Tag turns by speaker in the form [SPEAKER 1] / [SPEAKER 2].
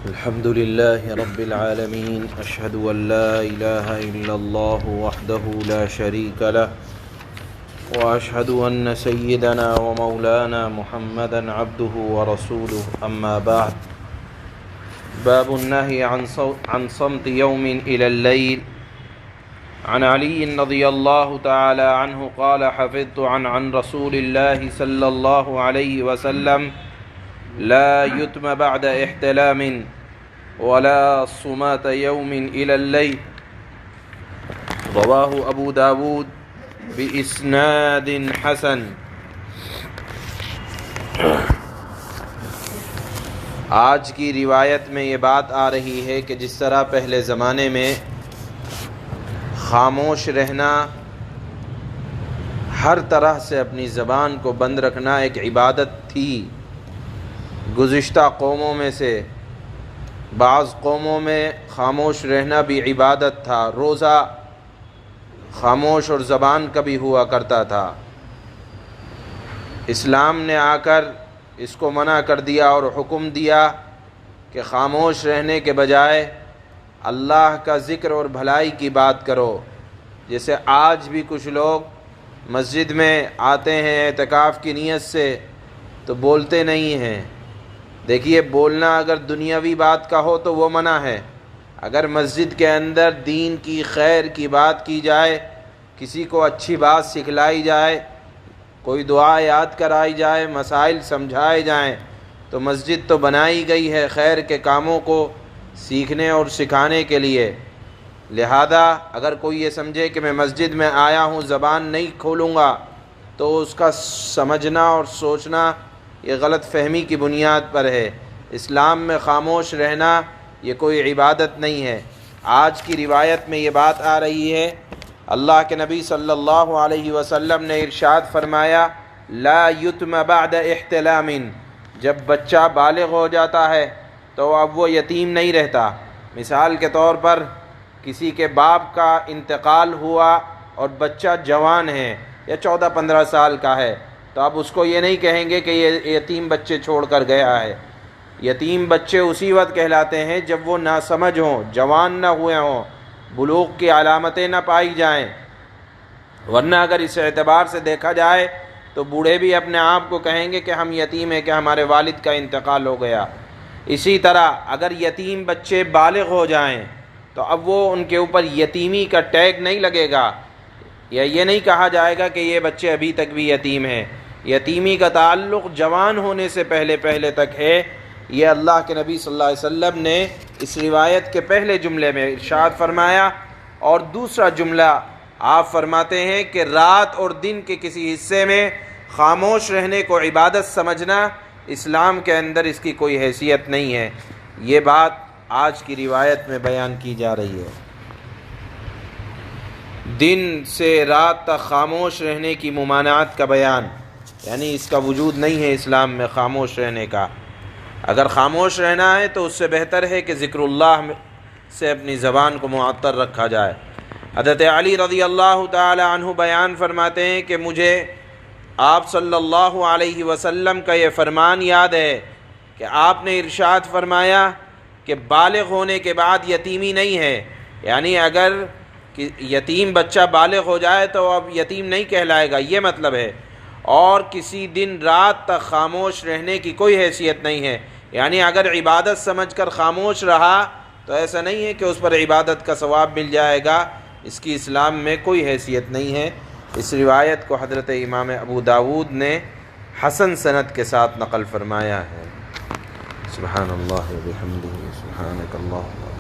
[SPEAKER 1] الحمد لله رب العالمين أشهد أن لا إله إلا الله وحده لا شريك له وأشهد أن سيدنا ومولانا محمدا عبده ورسوله أما بعد باب النهي عن صمت يوم إلى الليل عن علي رضي الله تعالى عنه قال حفظت عن رسول الله صلى الله عليه وسلم لا يتم بعد احتلام ولا صمات يوم إلى الليل رواه ابو داود بإسناد حسن۔ آج کی روایت میں یہ بات آ رہی ہے کہ جس طرح پہلے زمانے میں خاموش رہنا، ہر طرح سے اپنی زبان کو بند رکھنا ایک عبادت تھی، گزشتہ قوموں میں سے بعض قوموں میں خاموش رہنا بھی عبادت تھا، روزہ خاموش اور زبان کا بھی ہوا کرتا تھا۔ اسلام نے آ کر اس کو منع کر دیا اور حکم دیا کہ خاموش رہنے کے بجائے اللہ کا ذکر اور بھلائی کی بات کرو۔ جیسے آج بھی کچھ لوگ مسجد میں آتے ہیں اعتکاف کی نیت سے تو بولتے نہیں ہیں۔ دیکھیے، بولنا اگر دنیاوی بات کا ہو تو وہ منع ہے، اگر مسجد کے اندر دین کی خیر کی بات کی جائے، کسی کو اچھی بات سکھلائی جائے، کوئی دعا یاد کرائی جائے، مسائل سمجھائے جائیں، تو مسجد تو بنائی گئی ہے خیر کے کاموں کو سیکھنے اور سکھانے کے لیے۔ لہذا اگر کوئی یہ سمجھے کہ میں مسجد میں آیا ہوں زبان نہیں کھولوں گا، تو اس کا سمجھنا اور سوچنا یہ غلط فہمی کی بنیاد پر ہے۔ اسلام میں خاموش رہنا یہ کوئی عبادت نہیں ہے۔ آج کی روایت میں یہ بات آ رہی ہے، اللہ کے نبی صلی اللہ علیہ وسلم نے ارشاد فرمایا لا یتم بعد احتلام، جب بچہ بالغ ہو جاتا ہے تو اب وہ یتیم نہیں رہتا۔ مثال کے طور پر کسی کے باپ کا انتقال ہوا اور بچہ جوان ہے یا 14-15 سال کا ہے، تو اب اس کو یہ نہیں کہیں گے کہ یہ یتیم بچے چھوڑ کر گیا ہے۔ یتیم بچے اسی وقت کہلاتے ہیں جب وہ ناسمجھ ہوں، جوان نہ ہوئے ہوں، بلوغ کی علامتیں نہ پائی جائیں۔ ورنہ اگر اس اعتبار سے دیکھا جائے تو بوڑھے بھی اپنے آپ کو کہیں گے کہ ہم یتیم ہیں، کہ ہمارے والد کا انتقال ہو گیا۔ اسی طرح اگر یتیم بچے بالغ ہو جائیں تو اب وہ ان کے اوپر یتیمی کا ٹیگ نہیں لگے گا، یا یہ نہیں کہا جائے گا کہ یہ بچے ابھی تک بھی یتیم ہیں۔ یتیمی کا تعلق جوان ہونے سے پہلے تک ہے۔ یہ اللہ کے نبی صلی اللہ علیہ وسلم نے اس روایت کے پہلے جملے میں ارشاد فرمایا، اور دوسرا جملہ آپ فرماتے ہیں کہ رات اور دن کے کسی حصے میں خاموش رہنے کو عبادت سمجھنا، اسلام کے اندر اس کی کوئی حیثیت نہیں ہے۔ یہ بات آج کی روایت میں بیان کی جا رہی ہے۔ دن سے رات تک خاموش رہنے کی ممانعت کا بیان، یعنی اس کا وجود نہیں ہے اسلام میں خاموش رہنے کا۔ اگر خاموش رہنا ہے تو اس سے بہتر ہے کہ ذکر اللہ سے اپنی زبان کو معطر رکھا جائے۔ حضرت علی رضی اللہ تعالی عنہ بیان فرماتے ہیں کہ مجھے آپ صلی اللہ علیہ وسلم کا یہ فرمان یاد ہے کہ آپ نے ارشاد فرمایا کہ بالغ ہونے کے بعد یتیمی نہیں ہے، یعنی اگر یتیم بچہ بالغ ہو جائے تو اب یتیم نہیں کہلائے گا، یہ مطلب ہے۔ اور کسی دن رات تک خاموش رہنے کی کوئی حیثیت نہیں ہے، یعنی اگر عبادت سمجھ کر خاموش رہا تو ایسا نہیں ہے کہ اس پر عبادت کا ثواب مل جائے گا، اس کی اسلام میں کوئی حیثیت نہیں ہے۔ اس روایت کو حضرت امام ابو داود نے حسن سند کے ساتھ نقل فرمایا ہے۔ سبحان اللہ و بحمدہ، سبحانک اللہم